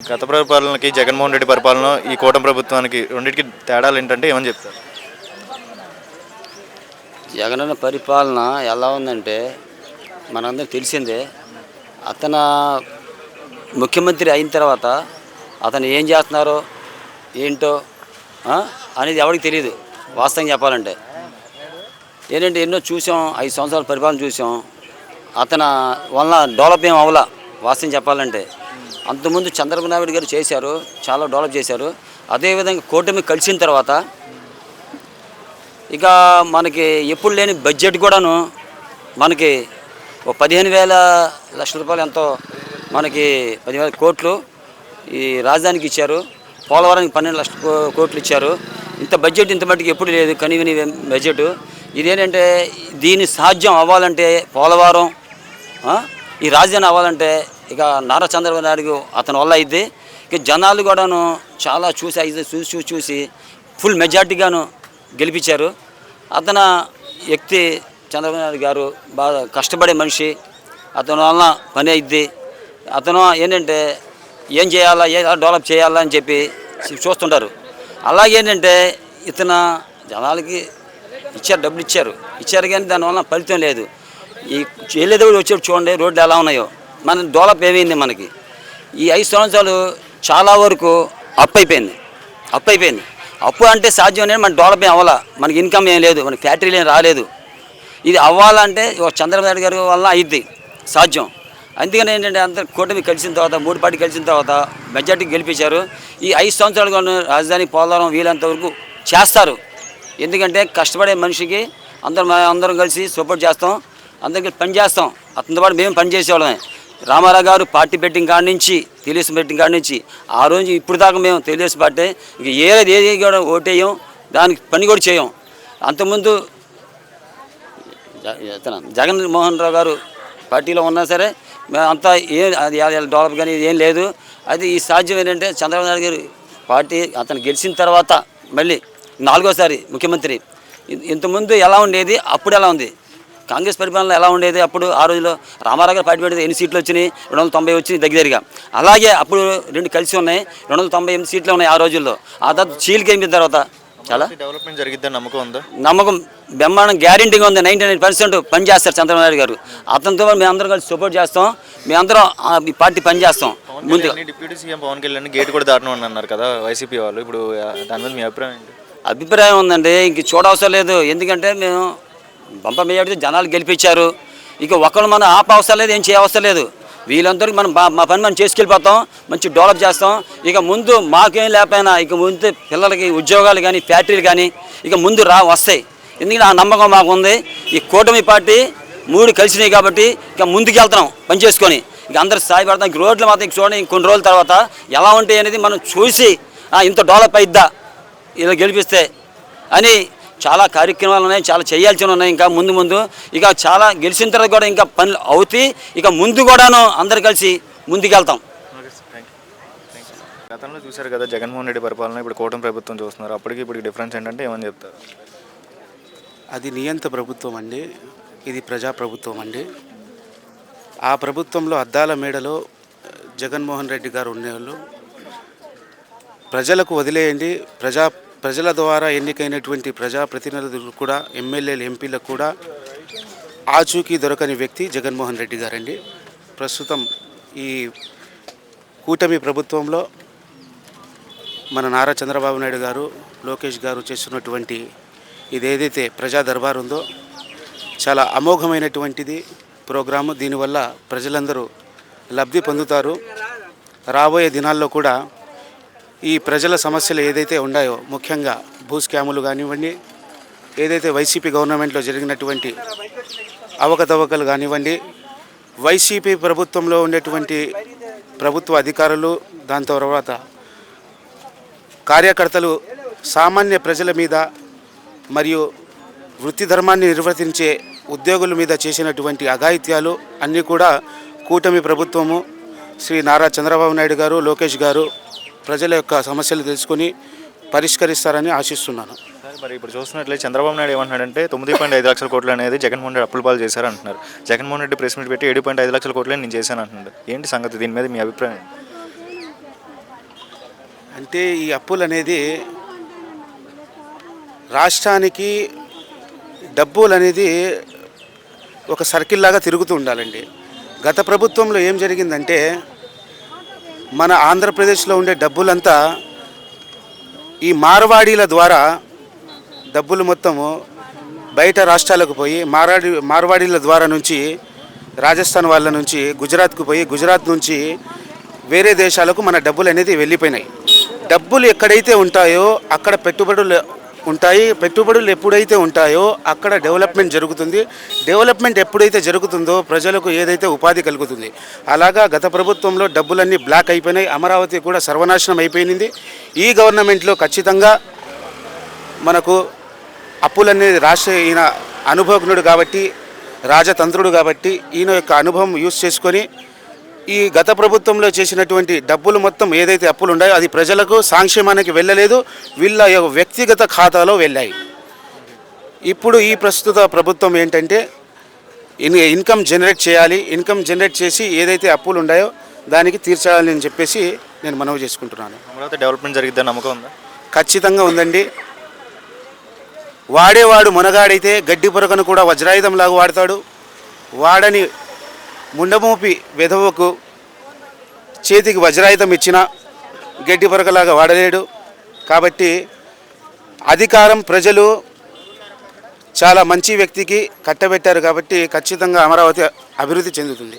గత పరిపాలనకి జగన్మోహన్ రెడ్డి పరిపాలన ఈ కూటమి ప్రభుత్వానికి రెండింటికి తేడాలు ఏంటంటే ఏమని చెప్తారు? జగనన్న పరిపాలన ఎలా ఉందంటే మనందరికి తెలిసిందే. అతను ముఖ్యమంత్రి అయిన తర్వాత అతను ఏం చేస్తున్నారో ఏంటో అనేది ఎవరికి తెలియదు. వాస్తవం చెప్పాలంటే ఏంటంటే ఎన్నో చూసాం, 5 సంవత్సరాల పరిపాలన చూసాం. అతను వలన డెవలప్ ఏం అవ్వాల. వాస్తవం చెప్పాలంటే అంతకుముందు చంద్రబాబు నాయుడు గారు చేశారు, చాలా డెవలప్ చేశారు. అదేవిధంగా కూటమి కలిసిన తర్వాత ఇక మనకి ఎప్పుడు లేని బడ్జెట్ కూడాను మనకి ఒక 15,000 రూపాయలు ఎంతో మనకి 10,000 కోట్లు ఈ రాజధానికి ఇచ్చారు. పోలవరానికి 12 లక్షల కోట్లు ఇచ్చారు. ఇంత బడ్జెట్ ఇంత మట్టికి ఎప్పుడు లేదు, కనివిని బడ్జెట్. ఇదేంటంటే దీన్ని సాధ్యం అవ్వాలంటే పోలవరం ఈ రాజధాని అవ్వాలంటే ఇక నారా చంద్రబాబు నాయుడు అతని వల్ల అయింది. ఇక జనాలు కూడాను చాలా చూసి ఫుల్ మెజార్టీగాను గెలిపించారు. అతను వ్యక్తి చంద్రబాబు నాయుడు గారు బాగా కష్టపడే మనిషి. అతని వలన పని అయింది. అతను ఏంటంటే ఏం చేయాలా, డెవలప్ చేయాలా అని చెప్పి చూస్తుంటారు. అలాగేంటంటే ఇతను జనాలకి ఇచ్చారు, డబ్బులు ఇచ్చారు కానీ దానివల్ల ఫలితం లేదు. ఈ వెళ్ళేదప్పుడు వచ్చేప్పుడు చూడండి రోడ్లు ఎలా ఉన్నాయో. మన డెవలప్ ఏమైంది మనకి ఈ 5 సంవత్సరాలు చాలా వరకు అప్పు అయిపోయింది. అప్పు అంటే సాధ్యం అనేది మన డెవలప్ ఏం అవ్వాలా. మనకి ఇన్కమ్ ఏం లేదు, మనకి ఫ్యాక్టరీలు ఏం రాలేదు. ఇది అవ్వాలంటే చంద్రబాబు నాయుడు గారి వల్ల అయింది సాధ్యం. అందుకని ఏంటంటే అందరు కూటమి కలిసిన తర్వాత 3 పార్టీ కలిసిన తర్వాత మెజార్టీ గెలిపించారు. ఈ 5 సంవత్సరాలు రాజధాని పోలవరం వీలంతవరకు చేస్తారు. ఎందుకంటే కష్టపడే మనిషికి అందరం కలిసి సపోర్ట్ చేస్తాం, అందరికీ పని చేస్తాం. అతనితో పాటు మేము పని చేసేవాళ్ళమే. రామారావు గారు పార్టీ పెట్టిన కాడి నుంచి, తెలుగుదేశం పెట్టిన కాడి నుంచి ఆ రోజు ఇప్పుడు దాకా మేము తెలుగుదేశం పార్టీ ఇక ఏది కూడా ఓటేయం, దానికి పని కూడా చేయం. అంతకుముందు జగన్మోహన్ రావు గారు పార్టీలో ఉన్నా సరే అంతా అది డెవలప్ కానీ ఏం లేదు. అది ఈ సాధ్యం ఏంటంటే చంద్రబాబు నాయుడు గారు పార్టీ అతను గెలిచిన తర్వాత మళ్ళీ 4వ సారి ముఖ్యమంత్రి. ఇంతకుముందు ఎలా ఉండేది, అప్పుడు ఎలా ఉంది, కాంగ్రెస్ పరిపాలన ఎలా ఉండేది అప్పుడు ఆ రోజుల్లో రామారావు గారు పార్టీ పెడితే ఎన్ని సీట్లు వచ్చినాయి? 290 వచ్చినాయి దగ్గరగా. అలాగే అప్పుడు 2 కలిసి ఉన్నాయి, 298 సీట్లు ఉన్నాయి ఆ రోజుల్లో. ఆ తర్వాత చీలికి అయిపోయిన తర్వాత చాలా డెవలప్మెంట్ జరిగిద్దని నమ్మకం ఉందా? నమ్మకం బ్రహ్మాండం గ్యారెంటీగా ఉంది. 99% పని చేస్తారు చంద్రబాబు నాయుడు గారు. అతనితో మేము అందరం కలిసి సపోర్ట్ చేస్తాం, మేమందరం ఈ పార్టీ పని చేస్తాం. ముందు డిప్యూటీ సీఎం పవన్ కళ్యాణ్ గేట్ కూడా దారుణం అన్నారు కదా వైసీపీ వాళ్ళు. ఇప్పుడు దాని మీద మీ అభిప్రాయం ఏంటి? అభిప్రాయం ఉందండి, ఇంక చూడవసరం లేదు. ఎందుకంటే మేము బంప మేడితే జనాలు గెలిపించారు. ఇక ఒకళ్ళు మనం అవసరం లేదు, ఏం చేయవసరం లేదు. వీళ్ళందరికీ మనం మా పని మనం చేసుకెళ్ళిపోతాం, మంచి డెవలప్ చేస్తాం. ఇక ముందు మాకేం లేకపోయినా ఇక ముందు పిల్లలకి ఉద్యోగాలు కానీ ఫ్యాక్టరీలు కానీ ఇక ముందు వస్తాయి. ఎందుకంటే ఆ నమ్మకం మాకు ఉంది. ఈ కూటమి పార్టీ 3 కలిసినాయి కాబట్టి ఇక ముందుకు వెళ్తున్నాం పని చేసుకొని. ఇక అందరూ సాయపడతాం. ఇంక రోడ్లు మాత్రం చూడండి ఇంకొన్ని రోజుల తర్వాత ఎలా ఉంటాయి అనేది మనం చూసి ఇంత డెవలప్ అయిద్దా ఇలా గెలిపిస్తే అని చాలా కార్యక్రమాలు ఉన్నాయి, చాలా చేయాల్సినవి ఉన్నాయి. ఇంకా ముందు ఇక చాలా గెలిచిన తర్వాత కూడా ఇంకా పనులు అవుతాయి. ఇక ముందు కూడాను అందరు కలిసి ముందుకెళ్తాం. గతంలో చూశారు కదా జగన్మోహన్ రెడ్డి పరిపాలన, ఇప్పుడు కూటమి ప్రభుత్వం చూస్తున్నారు. అప్పటికి ఇప్పుడు డిఫరెన్స్ ఏంటంటే ఏమని చెప్తారు? అది నియంత ప్రభుత్వం అండి, ఇది ప్రజాప్రభుత్వం అండి. ఆ ప్రభుత్వంలో అద్దాల మేడలో జగన్మోహన్ రెడ్డి గారు ఉండేవాళ్ళు. ప్రజలకు వదిలేయండి, ప్రజల ద్వారా ఎన్నికైనటువంటి ప్రజాప్రతినిధులు కూడా, ఎమ్మెల్యేలు ఎంపీలకు కూడా ఆచూకీ దొరకని వ్యక్తి జగన్మోహన్ రెడ్డి గారండి. ప్రస్తుతం ఈ కూటమి ప్రభుత్వంలో మన నారా చంద్రబాబు నాయుడు గారు, లోకేష్ గారు చేస్తున్నటువంటి ఇదేదైతే ప్రజా దర్బార్ ఉందో చాలా అమోఘమైనటువంటిది ప్రోగ్రాము. దీనివల్ల ప్రజలందరూ లబ్ధి పొందుతారు. రాబోయే దినాల్లో కూడా ఈ ప్రజల సమస్యలు ఏదైతే ఉన్నాయో, ముఖ్యంగా భూ స్కాములు కానివ్వండి, ఏదైతే వైసీపీ గవర్నమెంట్లో జరిగినటువంటి అవకతవకలు కానివ్వండి, వైసీపీ ప్రభుత్వంలో ఉండేటువంటి ప్రభుత్వ అధికారులు, దాని తర్వాత కార్యకర్తలు సామాన్య ప్రజల మీద మరియు వృత్తి ధర్మాన్ని నిర్వర్తించే ఉద్యోగుల మీద చేసినటువంటి అఘాయిత్యాలు అన్నీ కూడా కూటమి ప్రభుత్వము, శ్రీ నారా చంద్రబాబు నాయుడు గారు, లోకేష్ గారు ప్రజల యొక్క సమస్యలు తెలుసుకొని పరిష్కరిస్తారని ఆశిస్తున్నాను. మరి ఇప్పుడు చూస్తున్నట్లయితే చంద్రబాబు నాయుడు ఏమంటున్నాడంటే 9.5 లక్షల కోట్లు అనేది జగన్మోహన్ రెడ్డి అప్పుల పాలు చేశారంటున్నారు. జగన్మోహన్ రెడ్డి ప్రెస్ మీట్ పెట్టి 7.5 లక్షల కోట్లు నేను చేశాను అంటున్నాడు. ఏంటి సంగతి? దీని మీద మీ అభిప్రాయం? అంటే ఈ అప్పులు అనేది రాష్ట్రానికి డబ్బులు అనేది ఒక సర్కిల్ లాగా తిరుగుతూ ఉండాలండి. గత ప్రభుత్వంలో ఏం జరిగిందంటే మన ఆంధ్రప్రదేశ్లో ఉండే డబ్బులంతా ఈ మార్వాడీల ద్వారా డబ్బులు మొత్తము బయట రాష్ట్రాలకు పోయి మార్వాడీల ద్వారా నుంచి రాజస్థాన్ వాళ్ళ నుంచి గుజరాత్కు పోయి గుజరాత్ నుంచి వేరే దేశాలకు మన డబ్బులు అనేది వెళ్ళిపోయినాయి. డబ్బులు ఎక్కడైతే ఉంటాయో అక్కడ పెట్టుబడులు ఉంటాయి. పెట్టుబడులు ఎప్పుడైతే ఉంటాయో అక్కడ డెవలప్మెంట్ జరుగుతుంది. డెవలప్మెంట్ ఎప్పుడైతే జరుగుతుందో ప్రజలకు ఏదైతే ఉపాధి కలుగుతుంది. అలాగా గత ప్రభుత్వంలో డబ్బులన్నీ బ్లాక్ అయిపోయినాయి. అమరావతి కూడా సర్వనాశనం అయిపోయింది. ఈ గవర్నమెంట్లో ఖచ్చితంగా మనకు అప్పులనేది ఈయన అనుభవజ్ఞుడు కాబట్టి, రాజతంత్రుడు కాబట్టి ఈయన యొక్క అనుభవం యూజ్ చేసుకొని ఈ గత ప్రభుత్వంలో చేసినటువంటి డబ్బులు మొత్తం ఏదైతే అప్పులు ఉన్నాయో అది ప్రజలకు సంక్షేమానికి వెళ్ళలేదు, వీళ్ళ వ్యక్తిగత ఖాతాలో వెళ్ళాయి. ఇప్పుడు ఈ ప్రస్తుత ప్రభుత్వం ఏంటంటే ఇన్కమ్ జనరేట్ చేయాలి, ఇన్కమ్ జనరేట్ చేసి ఏదైతే అప్పులు ఉన్నాయో దానికి తీర్చాలని అని చెప్పేసి నేను మనవి చేసుకుంటున్నాను. అమరావతి డెవలప్మెంట్ జరిగిద్దని నమ్మకం ఉందా? ఖచ్చితంగా ఉందండి. వాడేవాడు మునగాడైతే గడ్డి పొరకను కూడా వజ్రాయుధంలాగా వాడతాడు. వాడని ముండమోపి వెధవకు చేతికి వజ్రాయుధం ఇచ్చిన గడ్డి పొరకలాగా వాడలేడు. కాబట్టి అధికారం ప్రజలు చాలా మంచి వ్యక్తికి కట్టబెట్టారు కాబట్టి ఖచ్చితంగా అమరావతి అభివృద్ధి చెందుతుంది.